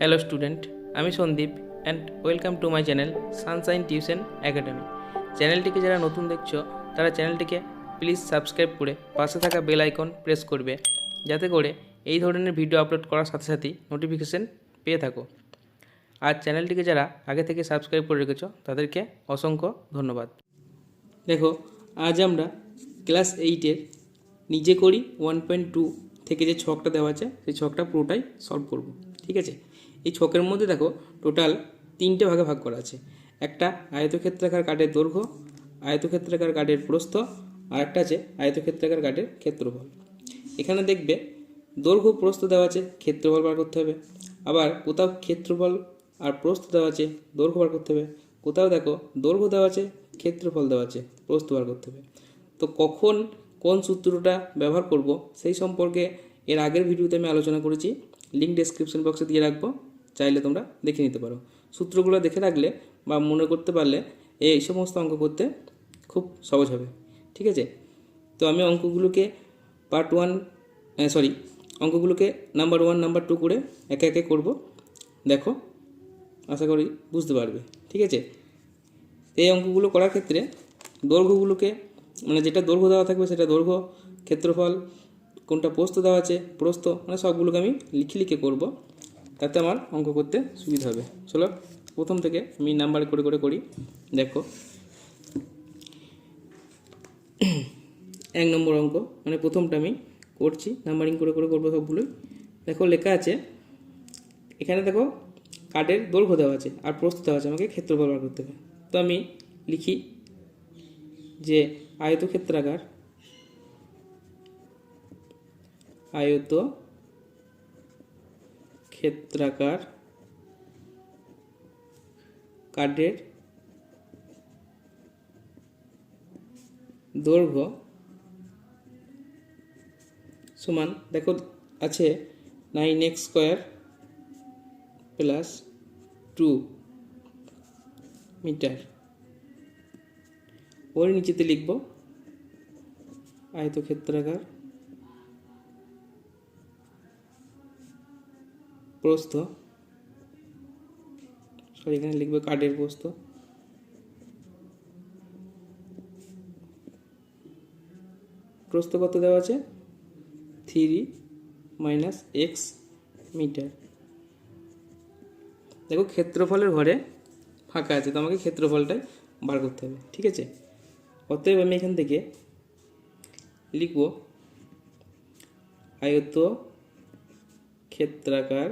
Hello student, আমি Sandeep and welcome to my channel Sunshine Tuition Academy. চ্যানেলটিকে যারা নতুন দেখছো তারা চ্যানেলটিকে প্লিজ সাবস্ক্রাইব করে পাশে থাকা বেল আইকন প্রেস করবে, যাতে করে এই ধরনের ভিডিও আপলোড করার সাথে সাথেই নোটিফিকেশন পেয়ে থাকো। আর চ্যানেলটিকে যারা আগে থেকে সাবস্ক্রাইব করে রেখেছো তাদেরকে অসংখ্য ধন্যবাদ। দেখো, আজ আমরা ক্লাস 8-এর নিজে করি 1.2 থেকে যে ছকটা দেওয়া আছে সেই ছকটা পুরোটাই সলভ করব। ঠিক আছে, এই ছকের মধ্যে দেখো টোটাল 3টে ভাগে ভাগ করা আছে। একটা আয়তক্ষেত্রাকার কাঠের দৈর্ঘ্য, আয়তক্ষেত্রাকার কাঠের প্রস্থ, আর একটা আছে আয়তক্ষেত্রাকার কাঠের ক্ষেত্রফল। এখানে দেখবে দৈর্ঘ্য প্রস্থ দেওয়া আছে, ক্ষেত্রফল বার করতে হবে। আবার কোথাও ক্ষেত্রফল আর প্রস্থ দেওয়া আছে, দৈর্ঘ্য বার করতে হবে। কোথাও দেখো দৈর্ঘ্য দেওয়া আছে, ক্ষেত্রফল দেওয়া আছে, প্রস্থ বার করতে হবে। তো কখন কোন সূত্রটা ব্যবহার করব সেই সম্পর্কে এর আগের ভিডিওতে আমি আলোচনা করেছি, লিঙ্ক ডেসক্রিপশন বক্সে দিয়ে রাখবো, চাইলে তোমরা দেখে নিতে পারো। সূত্রগুলো দেখে রাখলে বা মনে করতে পারলে এই সমস্ত অঙ্ক করতে খুব সহজ হবে। ঠিক আছে, তো আমি অঙ্কগুলোকে অঙ্কগুলোকে নাম্বার 1 নাম্বার 2 করে একে একে করব। দেখো, আশা করি বুঝতে পারবে। ঠিক আছে, এই অঙ্কগুলো করার ক্ষেত্রে দৈর্ঘ্যগুলোকে যেটা দৈর্ঘ্য দেওয়া থাকবে সেটা দৈর্ঘ্য, ক্ষেত্রফল, কোনটা প্রস্থ দেওয়া আছে প্রস্থ, সবগুলোকে আমি লিখে করব, তাতে আমার অঙ্ক করতে সুবিধা হবে। চলো প্রথম থেকে আমি নাম্বার করে করে করি। দেখো, 1 নম্বর অঙ্ক, প্রথমটা আমি করছি, নাম্বারিং করে করে করবো সবগুলোই। দেখো লেখা আছে এখানে, দেখো কাঠের দৈর্ঘ্য দেওয়া আছে আর প্রস্থ দেওয়া আছে, আমাকে ক্ষেত্রফল বার করতে হবে। তো আমি লিখি যে আয়তক্ষেত্রাকার কাঠের দৈর্ঘ্য সমান, দেখো আছে 9x স্কোয়ার প্লাস 2 মিটার। ওর নিচেতে লিখব আয়তক্ষেত্রাকার প্রস্থ, এখানে লিখবে কাঠের প্রস্থ, প্রস্থ কত দেওয়া আছে 3 - x মিটার। দেখো ক্ষেত্রফলের ঘরে ফাঁকা আছে, তো আমাকে ক্ষেত্রফলটাই বার করতে হবে। ঠিক আছে, অতএব আমি এখান থেকে লিখব আয়তক্ষেত্রাকার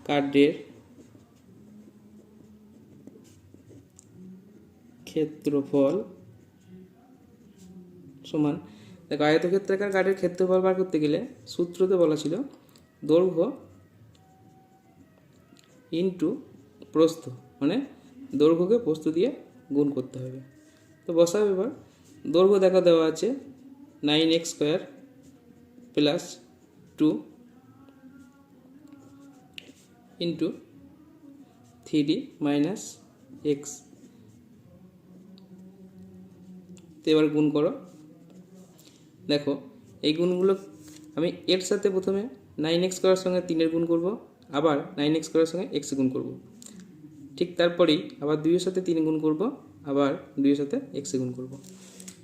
কাঠের ক্ষেত্রফল সমান, দেখো আয়তক্ষেত্রাকার কাঠের ক্ষেত্রফল বার করতে গেলে সূত্রতে বলা ছিল দৈর্ঘ্য ইন্টু প্রস্থ, দৈর্ঘ্যকে প্রস্থ দিয়ে গুণ করতে হবে। তো বসাও এবার। দৈর্ঘ্য দেখা দেওয়া আছে 9x square plus 2 into 3 - x। তো এবার গুণ করো। দেখো এই গুণগুলো আমি এর সাথে প্রথমে 9x স্কোয়ারের সঙ্গে 3-এর গুণ করব, আবার 9x স্কোয়ারের সঙ্গে x গুণ করব। ঠিক তারপরেই আবার 2-এর সাথে 3 গুণ করব, আবার 2-এর সাথে x গুণ করব।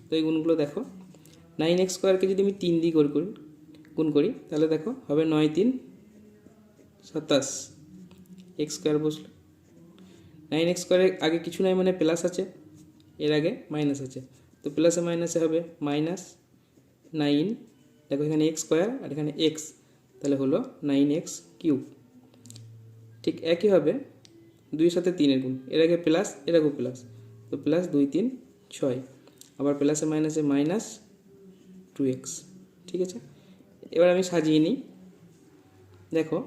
তো এই গুণগুলো দেখো, 9x স্কোয়ারকে যদি আমি 3 দিয়ে গুণ করি তাহলে দেখো হবে 9 3 27, x স্কোয়ার বসলো। 9x স্কোয়ারের আগে কিছু নাই, প্লাস আছে, এর আগে মাইনাস আছে, তো প্লাসে মাইনাসে হবে -9। দেখো এখানে x স্কোয়ার আর এখানে x, তাহলে হলো 9x কিউব। ঠিক একইভাবে 2-এর সাথে 3-এর গুণ, এর আগে প্লাস এর আগেও প্লাস, তো প্লাস 2 3 6, আবার প্লাসে মাইনাসে -2x। ঠিক আছে, এবার আমি সাজিয়ে নিই। দেখো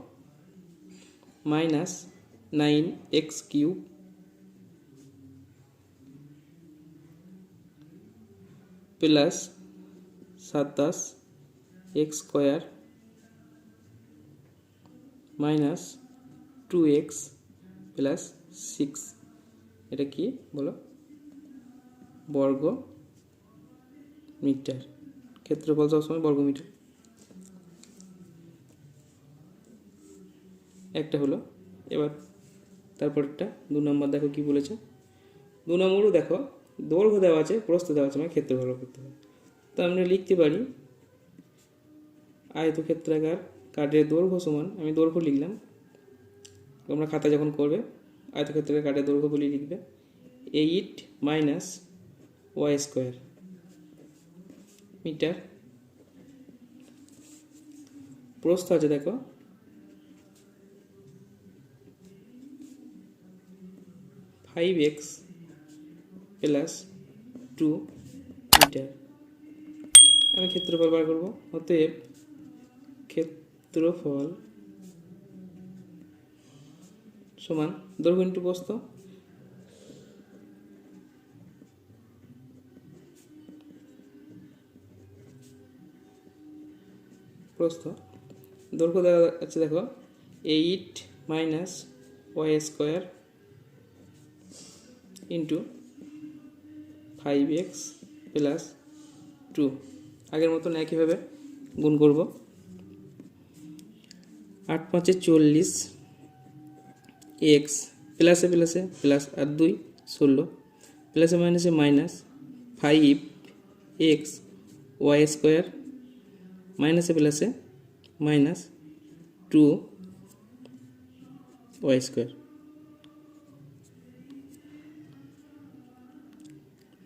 -9x cube plus 27x square minus 2x plus 6, এটা কি বলো, বর্গ মিটার। ক্ষেত্রফল সবসময় বর্গ মিটার। একটা হলো। এবার তারপরটা 2 নম্বর দেখো কি বলেছে। 2 নম্বরও দেখো দৈর্ঘ্য দেওয়া আছে, প্রস্থ দেওয়া আছে, মানে ক্ষেত্রফল করতে হবে। তো আমরা লিখতে পারি আয়তক্ষেত্রাকার কাঠের দৈর্ঘ্য সমান, আমি দৈর্ঘ্য লিখলাম, তোমরা খাতা যখন করবে আয়তক্ষেত্রাকার কাঠের দৈর্ঘ্য বলে লিখবে 8 মাইনাস ওয়াই স্কোয়ার মিটার। প্রস্থ আছে দেখো 5x প্লাস 2 মিটার। আমি ক্ষেত্রফল বার করবো, অতএব ক্ষেত্রফল সমান দৈর্ঘ্য ইন্টু প্রস্থ, দৈর্ঘ্য দেওয়া আছে দেখো 8 minus y square into 5x plus 2। আগের মতন একইভাবে গুণ করব। 8 5 40, এক্স প্লাসে প্লাসে প্লাস আর 2 16, প্লাসে মাইনাসে মাইনাস 5x ওয়াই স্কোয়ার, মাইনাসে প্লাসে মাইনাস 2 ওয়াই স্কোয়ার।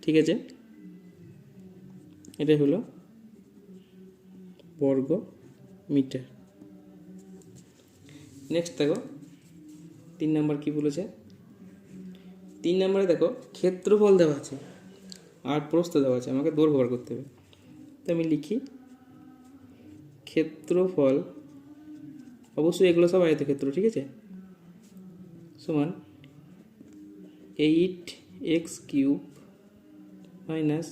ঠিক আছে, এটা হলো বর্গ মিটার। নেক্সট দেখো 3 নম্বর কি বলেছে। 3 নম্বরে দেখো ক্ষেত্রফল দেওয়া আছে আর প্রস্থ দেওয়া আছে, আমাকে দৈর্ঘ্য বার করতে হবে। তো আমি লিখি ক্ষেত্রফল, অবশ্যই এগুলো সব আয়তক্ষেত্র, ঠিক আছে, সমান 8x cube minus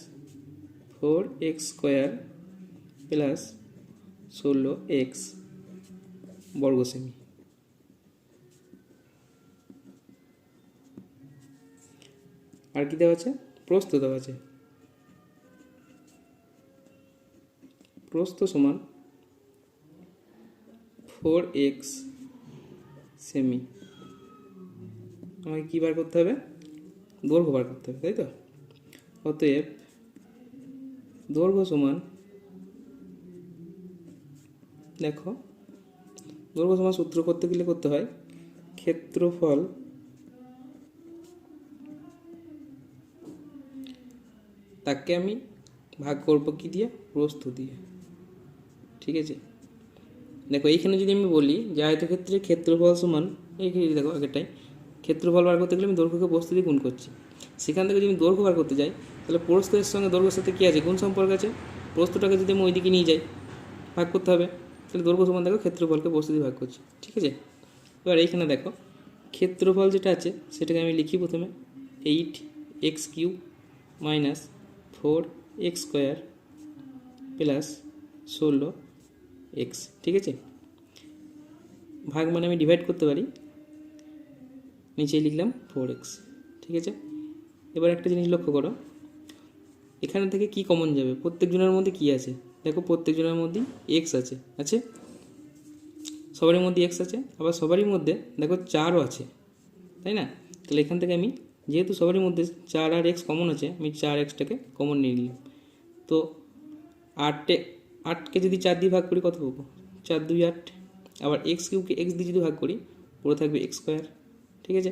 4x square plus 16x বর্গ সেমি। আর কি দেওয়া আছে, প্রস্থ দেওয়া আছে, প্রস্থ সমান 4x সেমি। আমাকে কী বার করতে হবে, দৈর্ঘ্য বার করতে হবে, তাই তো। অতএব দৈর্ঘ্য সমান, দেখো দৈর্ঘ্য সমান সূত্র করতে গেলে করতে হয় ক্ষেত্রফল তাকে আমি ভাগ করব কি দিয়ে, প্রস্থ দিয়ে। ঠিক আছে, দেখো এইখানে যদি আমি বলি যে আয়তক্ষেত্রে ক্ষেত্রফল সমান, এইখানে দেখো আগেরটাই ক্ষেত্রফল বার করতে গেলে আমি দৈর্ঘ্যকে প্রস্থ দিয়ে গুণ করছি। সেখান থেকে যদি আমি দৈর্ঘ্য বার করতে যাই তাহলে প্রস্থের সঙ্গে দৈর্ঘ্যের সাথে কী আছে, গুণ সম্পর্ক আছে। প্রস্থটাকে যদি আমি ওইদিকে নিয়ে যাই ভাগ করতে হবে, তাহলে দৈর্ঘ্য সমান দেখো ক্ষেত্রফলকে প্রস্থ দিয়ে ভাগ করছি। ঠিক আছে, এবার এইখানে দেখো ক্ষেত্রফল যেটা আছে সেটাকে আমি লিখি প্রথমে 8x cube minus 4x square plus 16x। ঠিক আছে, ভাগ মানে আমি ডিভাইড করতে পারি, নিচে লিখলাম 4x। ঠিক আছে, এবার একটা জিনিস লক্ষ্য করো, এখানে থেকে কি কমন যাবে, প্রত্যেকজনের মধ্যে কি আছে, দেখো প্রত্যেকজনের মধ্যেই এক্স আছে, সবারই মধ্যে এক্স আছে, আবার সবারই মধ্যে দেখো 4ও আছে, তাই না। তাহলে এখান থেকে আমি যেহেতু সবারই মধ্যে 4 আর এক্স কমন আছে, আমি 4xটাকে কমন নিয়ে নিলাম। তো 8কে যদি 4 দিয়ে ভাগ করি কত পাবো, 4 2 8। আবার এক্স কিউবকে এক্স দিয়ে যদি ভাগ করি পুরো থাকবে এক্স স্কোয়ার। ঠিক আছে,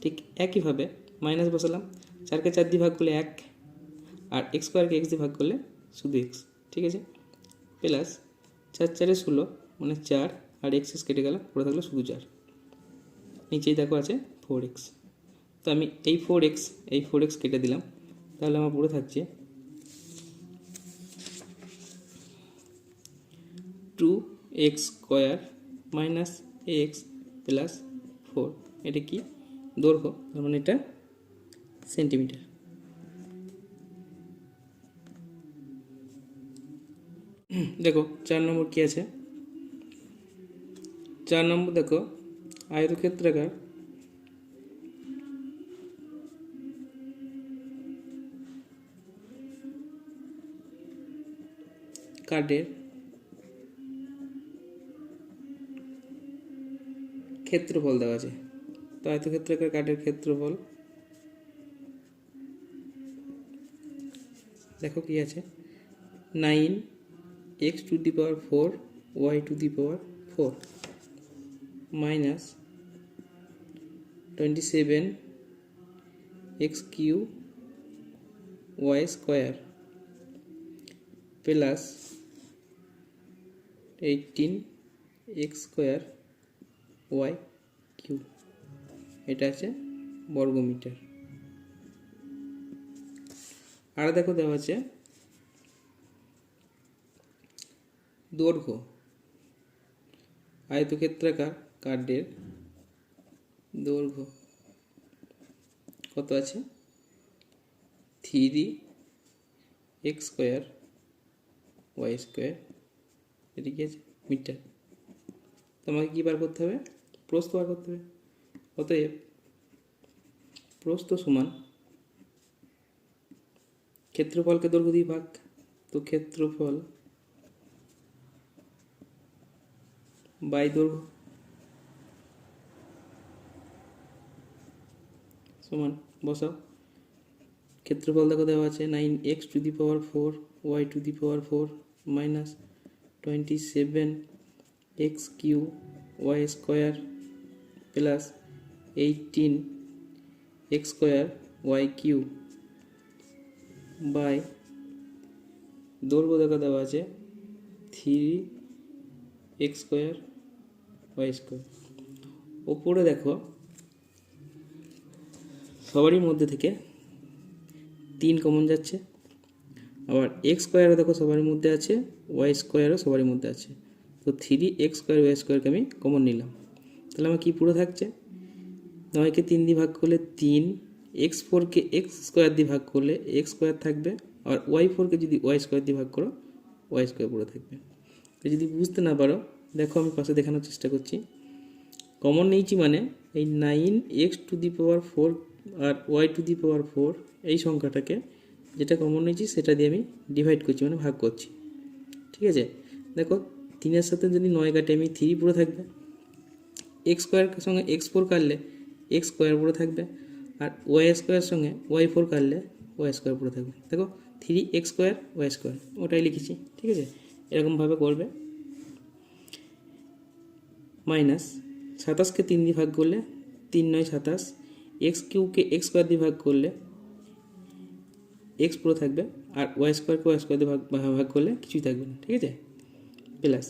ঠিক একইভাবে মাইনাস বসালাম, 4কে 4 দিয়ে ভাগ করলে 1, আর এক্স স্কোয়ারকে এক্স দিয়ে ভাগ করলে শুধু এক্স। ঠিক আছে, প্লাস 4 4 16 মানে 4, আর এক্স কেটে গেল, পুরো থাকলো শুধু 4। নিচেই দেখো আছে 4x। তো আমি এই 4x কেটে দিলাম, তাহলে আমার পুরো থাকছে 2x square minus x plus 4। এটা কি, দৈর্ঘ্য, তার মানে এটা সেন্টিমিটার। দেখো 4 নম্বর কি আছে, 4 নম্বর দেখো আয়তক্ষেত্রাকার কাঠের ক্ষেত্রফল দেওয়া আছে। তো আয়তক্ষেত্রাকার কাঠের ক্ষেত্রফল দেখো কি আছে, 9x⁴ y⁴ minus 27x³ y² plus 18x² y³ এটা আছে বর্গমিটার। আর দেখো দেওয়া আছে দৈর্ঘ্য, আয়তক্ষেত্রাকার কাঠের দৈর্ঘ্য কত আছে, 3x² y², এটা কি আছে মিটার। তোমাকে কী বার করতে হবে, প্রস্থ বার করতে হবে। অতএব প্রস্থ সমান ক্ষেত্রফলকে দৈর্ঘ্য দিয়ে ভাগ, তো ক্ষেত্রফল বাই দৈর্ঘ্য সমান বসাও। ক্ষেত্রফল দেখো দেওয়া আছে 9x⁴ y⁴ minus 27x³ y² plus 18x² y³ by দৈর্ঘ্য দেখা দেওয়া আছে 3x² y²। ওপরে দেখো সবারই মধ্যে থেকে 3 কমন যাচ্ছে, আবার x² দেখো সবার মধ্যে আছে, y² সবারই মধ্যে আছে। তো 3x² y²কে আমি কমন নিলাম, তাহলে আমার কী পুরো থাকছে, 9কে 3 দিয়ে ভাগ করলে 3, x4কে x² দিয়ে ভাগ করলে x² থাকবে, আর y4কে যদি y² দিয়ে ভাগ করো y² পুরো থাকবে। তো যদি বুঝতে না পারো দেখো আমি পাশে দেখানোর চেষ্টা করছি। কমন নিয়েছি মানে এই 9x⁴ আর y⁴ এই সংখ্যাটাকে যেটা কমন নিয়েছি সেটা দিয়ে আমি ডিভাইড করছি, মানে ভাগ করছি। ঠিক আছে, দেখো 3-এর সাথে যদি 9 কাটে আমি 3 পুরো থাকবে, x² সঙ্গে x4 কাটলে x² পুরো থাকবে, আর y² সঙ্গে y4 কাটলে y² পুরো থাকবে। দেখো 3x² y² ওটাই লিখেছি। ঠিক আছে, এরকমভাবে করবে। মাইনাস 27কে 3 দিয়ে ভাগ করলে 3 9 27, x³ x² দিয়ে ভাগ করলে x পুরো থাকবে, আর y²কে y² দিয়ে ভাগ করলে কিছুই থাকবে না। ঠিক আছে, প্লাস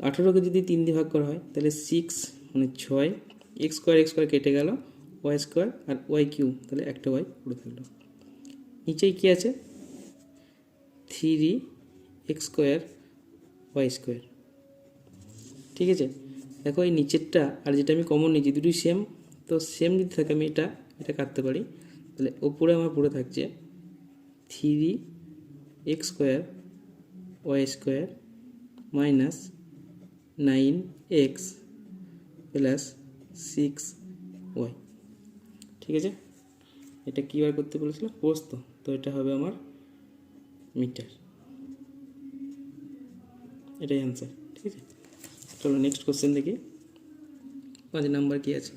18কে যদি 3 দিয়ে ভাগ করা হয় তাহলে 6 মানে 6, x² কেটে গেল, y² আর y³ তাহলে একটা y পুরো থাকলো। নিচেই কি আছে, 3x² y²। ঠিক আছে, দেখো এই নিচেরটা আর যেটা আমি কমন নিয়েছি দুটোই সেম, তো সেম যদি থাকে আমি এটা কাটতে পারি। তাহলে ওপরে আমার পুরো থাকছে 3x² y² minus 9x plus 6y। ঠিক আছে, এটা কী বার করতে বলেছিল, প্রস্থ, তো এটা হবে আমার মিটার, এটাই অ্যান্সার। ঠিক আছে, চলো নেক্সট কোশ্চেন দেখি। 5 নাম্বার কি আছে।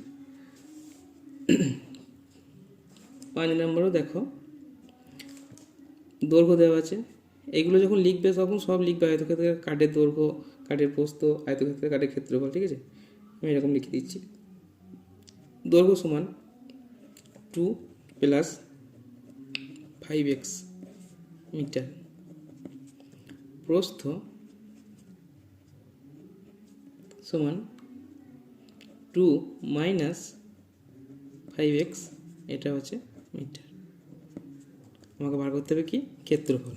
5 নম্বরও দেখো দৈর্ঘ্য দেওয়া আছে, এগুলো যখন লিখবে তখন সব লিখবে আয়তক্ষেত্রাকার কাঠের দৈর্ঘ্য, কাঠের প্রস্থ, আয়তক্ষেত্রাকার কাঠের ক্ষেত্রফল। ঠিক আছে, আমি এরকম লিখে দিচ্ছি। দৈর্ঘ্য সমান 2 + 5x মিটার, প্রস্থ সমান 2 - 5x, এটা হচ্ছে মিটার। আমাকে বার করতে হবে কি, ক্ষেত্রফল।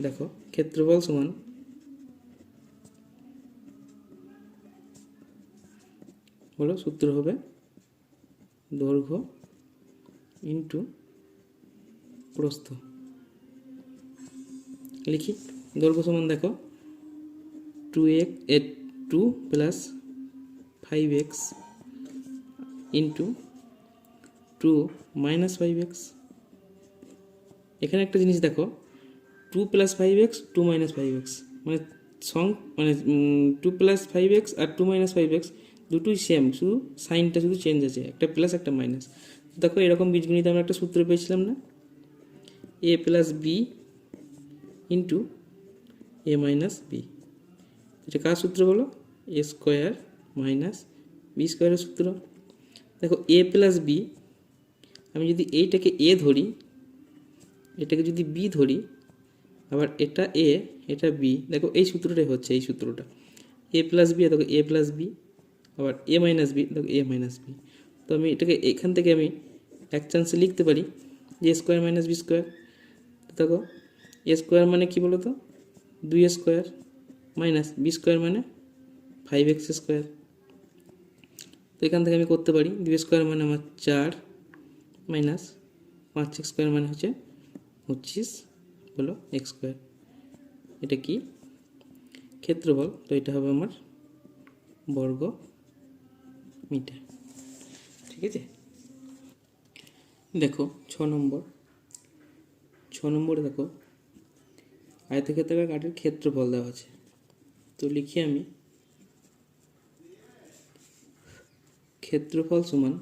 দেখো ক্ষেত্রফল সমান হলো, সূত্র হবে দৈর্ঘ্য ইন্টু প্রস্থ। লিখি, দৈর্ঘ্য সমান দেখো 2 + 5x ইন্টু 2 - 5x। এখানে একটা জিনিস দেখো, 2 + 5x 2 - 5x, মানে সং মানে 2+5x আর 2-5x দুটোই সেম, শুধু সাইনটা শুধু চেঞ্জ আছে, একটা প্লাস একটা মাইনাস। দেখো এরকম বীজগণিতে আমরা একটা সূত্র পেয়েছিলাম না, a plus b into a minus b. এটা কার সূত্র বলো? a স্কোয়ার মাইনাস বি স্কোয়ারের সূত্র। দেখো a প্লাস বি, আমি যদি এইটাকে a ধরি, এটাকে যদি b ধরি, আবার এটা a এটা b, দেখো এই সূত্রটাই হচ্ছে, এই সূত্রটা a প্লাস বি, দেখো a প্লাস বি, আবার a মাইনাস বি, দেখো a মাইনাস বি। তো আমি এটাকে এখান থেকে আমি এক চান্সে লিখতে পারি যে a square minus b square. দেখো a স্কোয়ার মানে কি বলো তো? 2a square minus b square মানে 5x স্কোয়ার। তো এখান থেকে আমি করতে পারি 2 স্কোয়ার মানে আমার 4 মাইনাস 5x স্কোয়ার মানে হচ্ছে 25 হলো x স্কোয়ার। এটা কি? ক্ষেত্রফল। তো এটা হবে আমার বর্গ মিটার। ঠিক আছে, দেখো 6 নম্বরে দেখো আয়তক্ষেত্রাকার কাঠের ক্ষেত্রফল দেওয়া আছে। তো লিখি আমি ক্ষেত্রফল সমান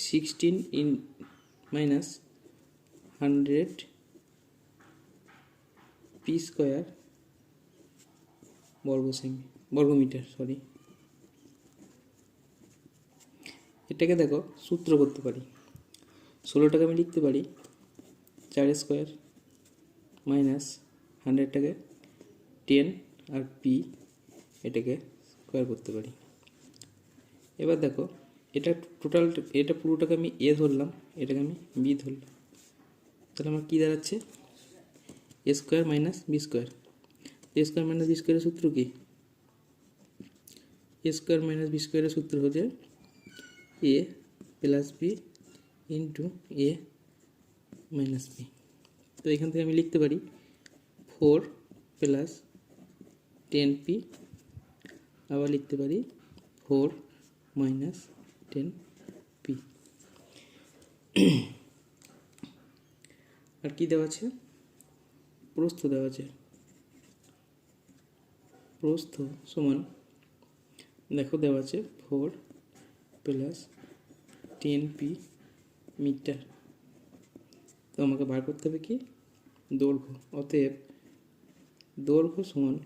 16 ইন মাইনাস 100 পি স্কোয়ার বর্গমিটার। এটাকে দেখো সূত্র করতে পারি। 16টাকে আমি লিখতে পারি 4 স্কোয়ার মাইনাস 100টাকে 10 আর পি, এটাকে স্কোয়ার করতে পারি। এবার দেখো এটা টোটাল, এটা পুরোটাকে আমি এ ধরলাম, এটাকে আমি বি ধরলাম, তাহলে আমার কী দাঁড়াচ্ছে? এ স্কোয়ার মাইনাস বি স্কোয়ার। এ স্কোয়ার মাইনাস বি স্কোয়ারের সূত্র কি? এ স্কোয়ার মাইনাস বি স্কোয়ারের সূত্র হচ্ছে এ প্লাস বি ইন্টু এ মাইনাস বি। তো এখান থেকে আমি লিখতে পারি 4 প্লাস 10p, আবার লিখতে পারি 4 মাইনাস 10p। আর কি দেওয়া আছে? প্রস্থ দেওয়া আছে। প্রস্থ সমান দেখো দেওয়া আছে 4 প্লাস 10p মিটার। তো আমাকে বার করতে হবে কি? দৈর্ঘ্য। অতএব দৈর্ঘ্য সমান,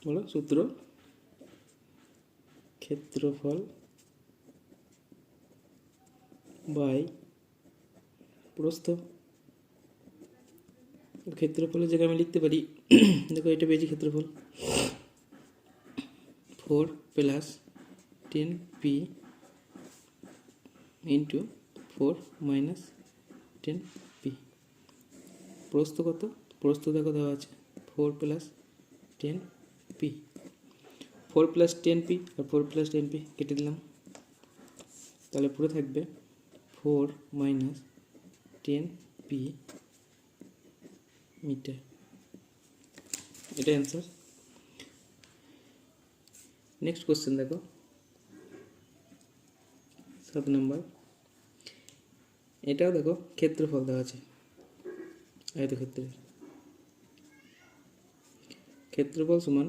বলো সূত্র, ক্ষেত্রফল বাই প্রস্থ। ক্ষেত্রফলের জায়গায় আমি লিখতে পারি দেখো এটা পেয়েছি ক্ষেত্রফল 4 plus 10p into 4 minus 10p। প্রস্থ কত? প্রস্থ দেখো দেওয়া আছে 4 প্লাস 10p। 4 প্লাস 10p আর 4 প্লাস 10p কেটে দিলাম, তাহলে পুরো থাকবে 4 মাইনাস 10p মিটার। এটা অ্যান্সার। নেক্সট কোশ্চেন দেখো 7 নম্বর। এটাও দেখো ক্ষেত্রফল দেওয়া আছে আয়তক্ষেত্রের। ক্ষেত্রফল সমান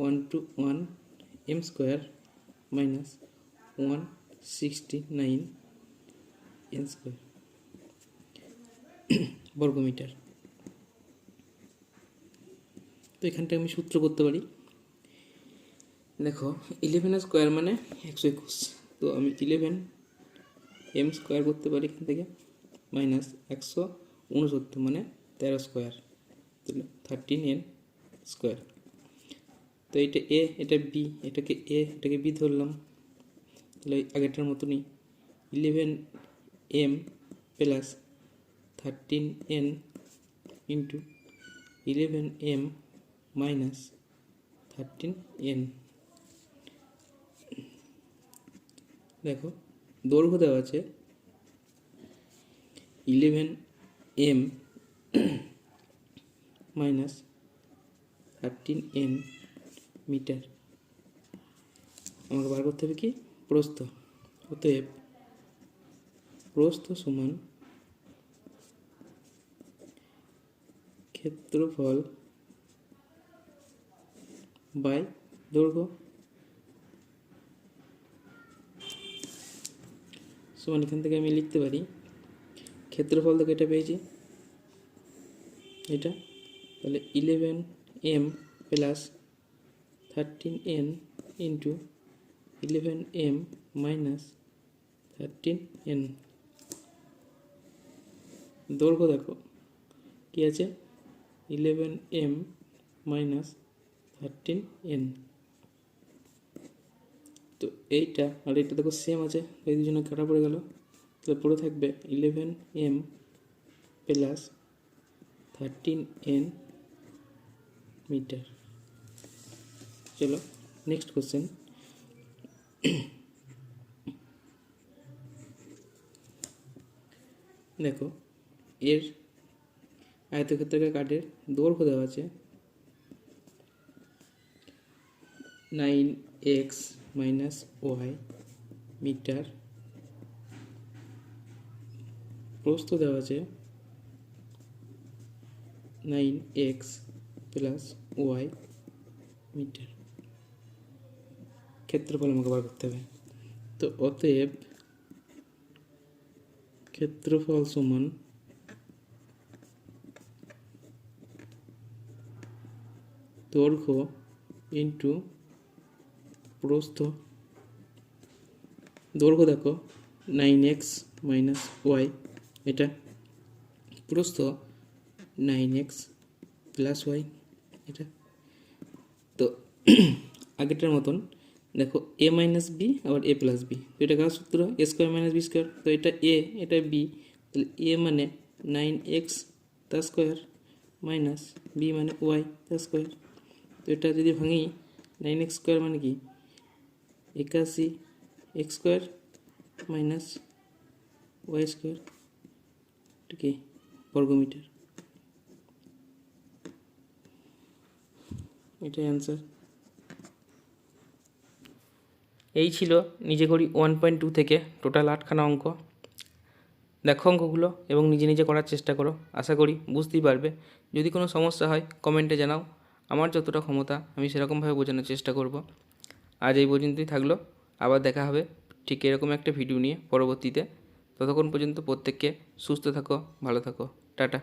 1 m square minus 169 n square বর্গমিটার। তো এখানটা আমি সূত্র করতে পারি। দেখো 11 স্কোয়ার মানে 121, তো আমি 11 m স্কোয়ার করতে পারি এখান থেকে, মাইনাস 169 মানে 13 স্কোয়ার, তাহলে 13n স্কোয়ার। তো এটা এ, এটা বি, এটাকে এ এটাকে বি ধরলাম, তাহলে আগেরটার মতনই 11m plus 13n into 11m minus 13n। দেখো দৈর্ঘ্য দেওয়া আছে 11m মাইনাস 13n মিটার। আমাকে বার করতে হবে কি? প্রস্থ। অতএব প্রস্থ সমান ক্ষেত্রফল বাই দৈর্ঘ্য সমান এখান থেকে আমি লিখতে পারি ক্ষেত্রফল থেকে এটা পেয়েছি এটা, তাহলে 11m plus 13n into 11m minus 13n। দৈর্ঘ্য দেখো কি আছে 11m মাইনাস 13n। তো এইটা আর এটা দেখো সেম আছে, এই দুজনে কাটা পড়ে গেল, তাহলে পড়ে থাকবে 11m প্লাস 13n মিটার। চলো নেক্সট কোশ্চেন। দেখো এর আয়তক্ষেত্রাকার কাঠের দৈর্ঘ্য দেওয়া আছে 9x মাইনাস ওয়াই মিটার, প্রস্থ দেওয়া আছে 9x প্লাস ওয়াই মিটার। ক্ষেত্রফল আমাকে বার করতে হবে। তো অতএব ক্ষেত্রফল সমান দৈর্ঘ্য ইন্টু প্রস্থ। দৈর্ঘ্য দেখো 9x মাইনাস ওয়াই, এটা প্রস্থ 9x প্লাস ওয়াই এটা। তো আগেরটার মতন দেখো এ মাইনাস বি আবার এ প্লাস বি, তো এটা কার সূত্র এ স্কোয়ার মাইনাস বি স্কোয়ার, তো এটা এ এটা বি, তাহলে এ মানে 9x তার স্কোয়ার মাইনাস বি মানে ওয়াই তার স্কোয়ার। তো এটা যদি ভাঙি 9x স্কোয়ার মানে কি 81x square minus y square, এটা কি বর্গমিটার। এটাই অ্যান্সার। এই ছিল নিজে করি 1.2 থেকে টোটাল 8খানা অঙ্ক। দেখো অঙ্কগুলো এবং নিজে নিজে করার চেষ্টা করো, আশা করি বুঝতেই পারবে। যদি কোনো সমস্যা হয় কমেন্টে জানাও, আমার যতটা ক্ষমতা আমি সেরকমভাবে বোঝানোর চেষ্টা করব। আজ এই পর্যন্তই থাকলো, আবার দেখা হবে ঠিক এরকম একটা ভিডিও নিয়ে পরবর্তীতে। ততক্ষণ পর্যন্ত প্রত্যেককে সুস্থ থাকো, ভালো থাকো, টাটা।